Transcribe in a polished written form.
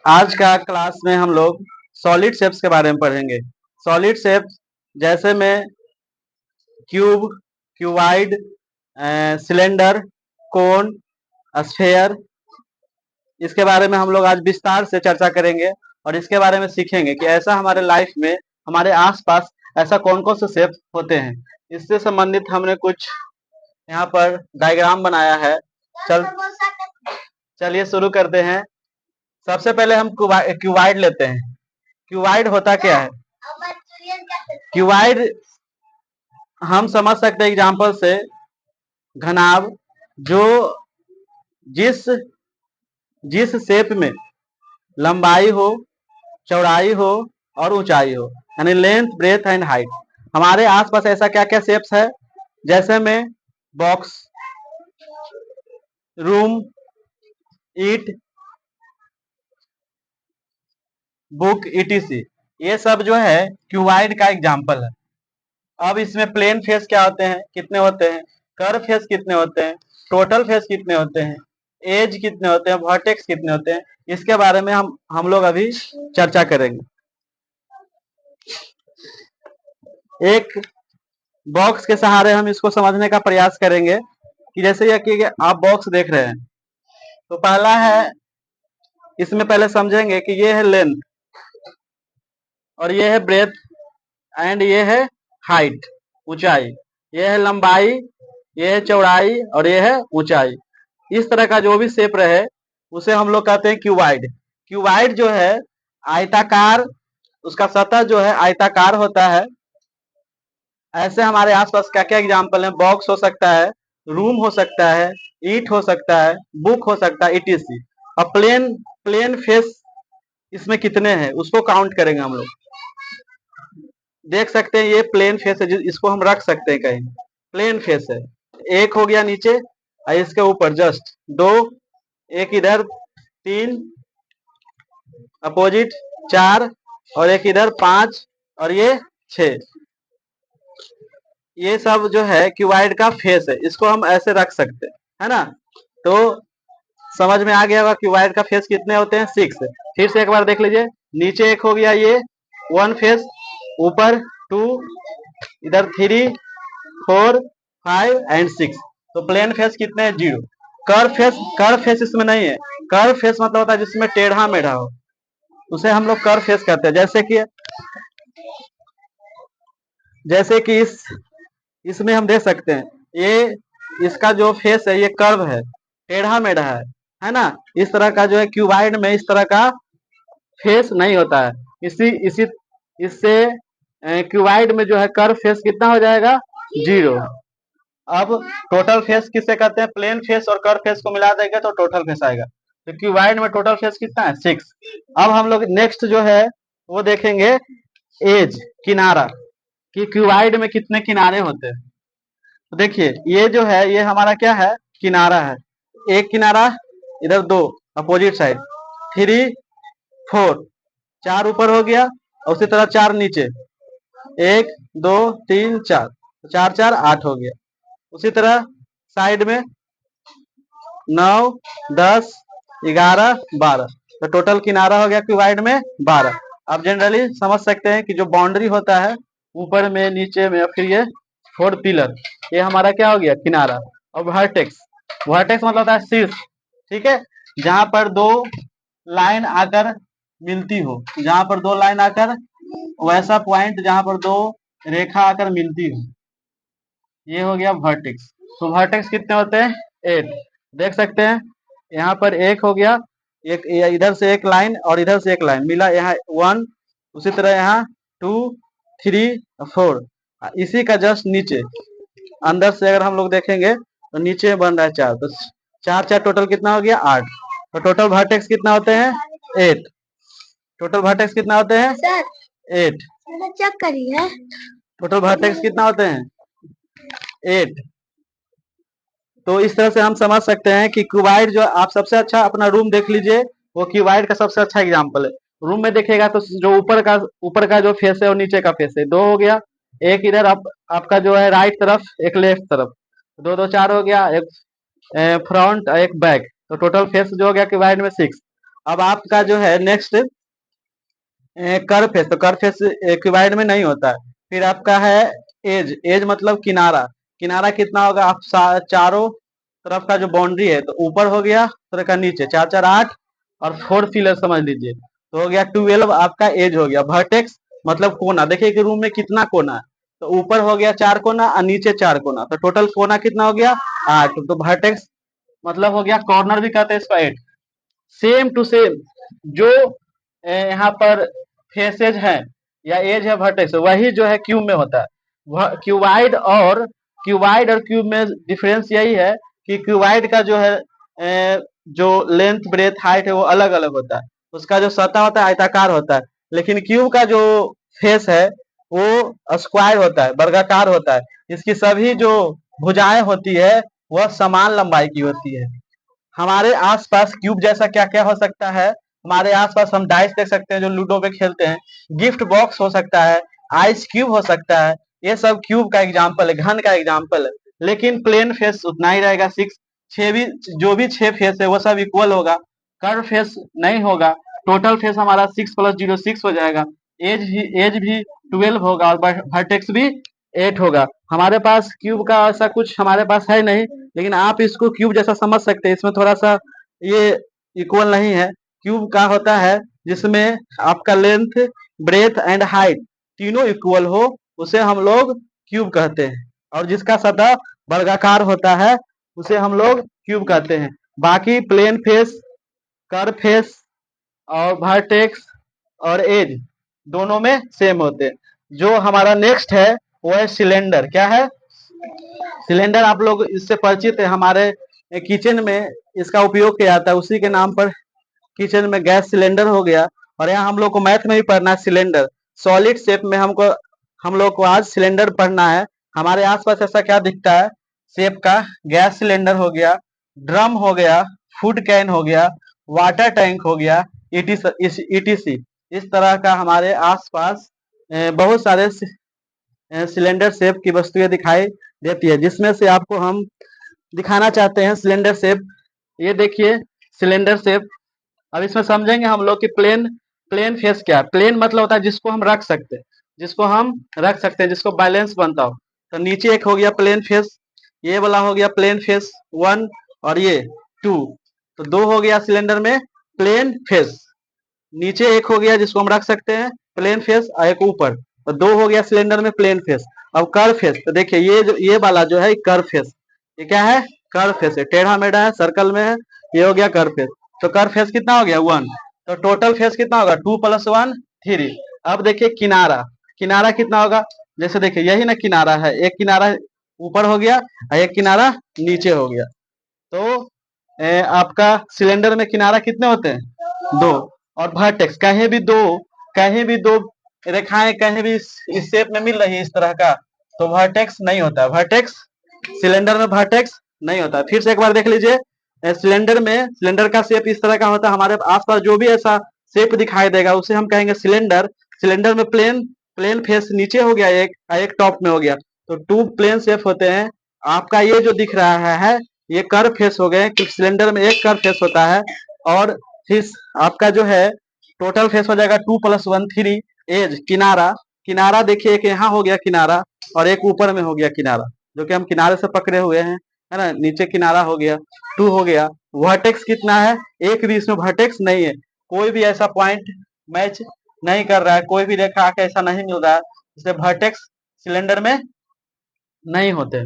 आज का क्लास में हम लोग सॉलिड शेप्स के बारे में पढ़ेंगे। सॉलिड शेप्स जैसे में क्यूब, क्यूबाइड, सिलेंडर, कोन, स्फेयर, इसके बारे में हम लोग आज विस्तार से चर्चा करेंगे और इसके बारे में सीखेंगे कि ऐसा हमारे लाइफ में हमारे आसपास ऐसा कौन कौन से शेप होते हैं। इससे संबंधित हमने कुछ यहाँ पर डायग्राम बनाया है। चलिए शुरू करते हैं। सबसे पहले हम क्यूबाइड लेते हैं। क्यूबाइड होता क्या है? क्यूबाइड हम समझ सकते हैं एग्जांपल से, घनाभ जो जिस जिस शेप में लंबाई हो, चौड़ाई हो और ऊंचाई हो, यानी लेंथ, ब्रेथ एंड हाइट। हमारे आसपास ऐसा क्या क्या शेप्स है? जैसे में बॉक्स, रूम, ईट, बुक, ईटीसी, ये सब जो है क्यूबाइड का एग्जांपल है। अब इसमें प्लेन फेस क्या होते हैं, कितने होते हैं, कर्व फेस कितने होते हैं, टोटल फेस कितने होते हैं, एज कितने होते हैं, वर्टेक्स कितने होते हैं, इसके बारे में हम लोग अभी चर्चा करेंगे। एक बॉक्स के सहारे हम इसको समझने का प्रयास करेंगे कि जैसे ये कि आप बॉक्स देख रहे हैं, तो पहला है, इसमें पहले समझेंगे कि ये है लेंथ और ये है ब्रेथ एंड ये है हाइट, ऊंचाई, ये है लंबाई, ये है चौड़ाई और ये है ऊंचाई। इस तरह का जो भी शेप रहे उसे हम लोग कहते हैं क्यूबाइड। क्यूबाइड जो है आयताकार, उसका सतह जो है आयताकार होता है। ऐसे हमारे आसपास क्या क्या एग्जाम्पल है? बॉक्स हो सकता है, रूम हो सकता है, ईट हो सकता है, बुक हो सकता है, ईटीसी। और प्लेन प्लेन फेस इसमें कितने हैं उसको काउंट करेंगे हम लोग। देख सकते हैं ये प्लेन फेस है, इसको हम रख सकते हैं कहीं, प्लेन फेस है। एक हो गया नीचे और इसके ऊपर जस्ट दो, एक इधर, तीन अपोजिट, चार और एक इधर, पांच और ये छह। ये सब जो है क्यूबाइड का फेस है, इसको हम ऐसे रख सकते हैं, है ना। तो समझ में आ गया होगा क्यूबाइड का फेस कितने होते हैं? 6। फिर से एक बार देख लीजिए, नीचे एक हो गया ये वन फेस, ऊपर 2, इधर 3, 4, 5 एंड 6। तो प्लेन फेस कितने हैं? 0। कर्व फेस इसमें नहीं है। कर्व फेस मतलब होता है जिसमें टेढ़ा मेढ़ा हो, उसे हम लोग कर्व फेस कहते हैं। जैसे कि इसमें हम देख सकते हैं, ये इसका जो फेस है ये कर्व है, टेढ़ा मेढ़ा है ना। इस तरह का जो है क्यूबाइड में इस तरह का फेस नहीं होता है। इसी इसी इससे क्यूबाइड में जो है कर्व फेस कितना हो जाएगा? 0। अब टोटल फेस किसे कहते हैं? प्लेन फेस और कर्व फेस को मिला देंगे तो टोटल फेस आएगा। तो क्यूबाइड में टोटल फेस कितना है? 6। अब हम लोग नेक्स्ट जो है वो देखेंगे एज, किनारा, कि क्यूबाइड में कितने किनारे होते हैं। तो देखिए ये जो है ये हमारा क्या है? किनारा है। एक किनारा, इधर 2 अपोजिट साइड, 3, 4, 4 ऊपर हो गया और उसी तरह 4 नीचे, 1, 2, 3, 4, 4 4 8 हो गया। उसी तरह साइड में 9, 10, 11, 12। तो टोटल किनारा हो गया क्यूबाइड में 12। अब जनरली समझ सकते हैं कि जो बाउंड्री होता है ऊपर में, नीचे में, फिर ये 4 पिलर, ये हमारा क्या हो गया? किनारा। और वर्टेक्स, वर्टेक्स मतलब होता है शीर्ष, ठीक है, जहां पर दो लाइन आकर मिलती हो, जहां पर दो लाइन आकर, वैसा पॉइंट जहां पर दो रेखा आकर मिलती हो, ये हो गया वर्टेक्स। तो वर्टेक्स कितने होते हैं? 8। देख सकते हैं यहाँ पर एक हो गया, एक इधर से एक लाइन और इधर से एक लाइन मिला, यहाँ 1, उसी तरह यहाँ 2, 3, 4। इसी का जस्ट नीचे अंदर से अगर हम लोग देखेंगे तो नीचे बन रहा है 4। तो 4 4 टोटल कितना हो गया? 8। तो टोटल वर्टेक्स कितना होते हैं? 8। टोटल वर्टेक्स कितना होते हैं? 8। चेक करिए टोटल वर्टेक्स कितना होते हैं? 8। तो इस तरह से हम समझ सकते हैं कि क्यूबाइड जो, आप सबसे अच्छा अपना रूम देख लीजिए, वो क्यूबाइड का सबसे अच्छा एग्जांपल है। रूम में देखिएगा तो जो ऊपर का जो फेस है और नीचे का फेस है, 2 हो गया। एक इधर आपका जो है राइट तरफ, एक लेफ्ट तरफ, 2 2 4 हो गया। एक फ्रंट, एक बैक, तो टोटल फेस जो हो गया क्यूबाइड में 6। अब आपका जो है नेक्स्ट कर्व फेस, तो कर्व फेस क्यूबाइड में नहीं होता है। फिर आपका है एज, एज मतलब किनारा, किनारा कितना होगा, आप चारों तरफ का जो बाउंड्री है, तो ऊपर हो गया तरह का, नीचे 4 4 8 और 4 फिलर समझ लीजिए, तो हो गया 12 आपका एज हो गया। वर्टेक्स मतलब कोना, देखिए कि रूम में कितना कोना है, तो ऊपर हो गया 4 कोना और नीचे 4 कोना, तो टोटल कोना कितना हो गया 8, तो वर्टेक्स मतलब हो गया, कॉर्नर भी कहते हैं इसको 8। सेम टू सेम जो यहाँ पर फेसेज है या एज है वर्टेक्स, वही जो है क्यूब में होता है। क्यूबाइड और क्यूब में डिफरेंस यही है कि क्यूबाइड का जो है जो लेंथ ब्रेथ हाइट है वो अलग अलग होता है, उसका जो सतह होता है आयताकार होता है, लेकिन क्यूब का जो फेस है वो स्क्वायर होता है, वर्गाकार होता है। इसकी सभी जो भुजाएं होती है वह समान लंबाई की होती है। हमारे आसपास क्यूब जैसा क्या क्या हो सकता है, हमारे आसपास हम डाइस देख सकते हैं जो लूडो पे खेलते हैं, गिफ्ट बॉक्स हो सकता है, आइस क्यूब हो सकता है, ये सब क्यूब का एग्जाम्पल है, घन का एग्जाम्पल है। लेकिन प्लेन फेस उतना ही रहेगा, 6 छह भी, जो भी 6 फेस है वो सब इक्वल होगा, कर्व फेस नहीं होगा। टोटल फेस हमारा 6 + 0 6 हो जाएगा। एज भी 12 होगा और वर्टेक्स भी 8 होगा। हमारे पास क्यूब का ऐसा कुछ हमारे पास है नहीं, लेकिन आप इसको क्यूब जैसा समझ सकते हैं, इसमें थोड़ा सा ये इक्वल नहीं है। क्यूब का होता है जिसमें आपका लेंथ ब्रेथ एंड हाइट तीनों इक्वल हो, उसे हम लोग क्यूब कहते हैं, और जिसका सतह वर्गाकार होता है उसे हम लोग क्यूब कहते हैं। बाकी प्लेन फेस, कर्व फेस और वर्टेक्स और एज दोनों में सेम होते हैं। जो हमारा नेक्स्ट है वो है सिलेंडर। क्या है? सिलेंडर। आप लोग इससे परिचित है, हमारे किचन में इसका उपयोग किया जाता है, उसी के नाम पर किचन में गैस सिलेंडर हो गया। और यहाँ हम लोग को मैथ में भी पढ़ना है सिलेंडर, सॉलिड शेप में हम लोग को आज सिलेंडर पढ़ना है। हमारे आसपास ऐसा क्या दिखता है शेप का, गैस सिलेंडर हो गया, ड्रम हो गया, फूड कैन हो गया, वाटर टैंक हो गया, ईटीसी। इस तरह का हमारे आसपास बहुत सारे सिलेंडर शेप की वस्तुएं दिखाई देती है, जिसमें से आपको हम दिखाना चाहते हैं सिलेंडर शेप। ये देखिए सिलेंडर शेप। अब इसमें समझेंगे हम लोग कि प्लेन प्लेन फेस क्या है। प्लेन मतलब होता है जिसको हम रख सकते हैं, जिसको हम रख सकते हैं, जिसको बैलेंस बनता हो। तो नीचे एक हो गया प्लेन फेस, ये वाला हो गया प्लेन फेस 1 और ये 2, तो 2 हो गया सिलेंडर में प्लेन फेस। नीचे एक हो गया जिसको हम रख सकते हैं प्लेन फेस, और एक ऊपर, तो 2 हो गया सिलेंडर में प्लेन फेस। अब कर्व फेस, तो देखिए ये वाला जो है कर्व फेस, ये क्या है कर्व फेस है, टेढ़ा मेढ़ा है, सर्कल में है, ये हो गया कर्व फेस। तो कर्व फेस कितना हो गया 1, तो टोटल फेस कितना होगा 2 + 1 3। अब देखिए किनारा, किनारा कितना होगा, जैसे देखिए यही ना किनारा है, एक किनारा ऊपर हो गया और एक किनारा नीचे हो गया। तो आपका सिलेंडर में किनारा कितने होते हैं 2। और वर्टेक्स, कहीं भी दो रेखाएं कहीं भी इस शेप में मिल रही है इस तरह का, तो वर्टेक्स नहीं होता, वर्टेक्स सिलेंडर में वर्टेक्स नहीं होता। फिर से एक बार देख लीजिए, सिलेंडर का शेप इस तरह का होता है, हमारे आसपास जो भी ऐसा शेप दिखाई देगा उसे हम कहेंगे सिलेंडर। सिलेंडर में प्लेन प्लेन फेस नीचे हो गया एक टॉप में हो गया, तो 2 प्लेन शेप होते हैं। आपका ये जो दिख रहा है ये कर्व फेस हो गए, सिलेंडर में एक कर्व फेस होता है। और फिर आपका जो है टोटल फेस हो जाएगा 2 + 1 3। एज किनारा, किनारा देखिए एक यहाँ हो गया किनारा और एक ऊपर में हो गया किनारा, जो कि हम किनारे से पकड़े हुए हैं, है ना, नीचे किनारा हो गया 2 हो गया। वर्टेक्स कितना है, एक भी इसमें वर्टेक्स नहीं है, कोई भी ऐसा पॉइंट मैच नहीं कर रहा है, कोई भी रेखा आके ऐसा नहीं मिल रहा है, इसलिए वर्टेक्स सिलेंडर में नहीं होते।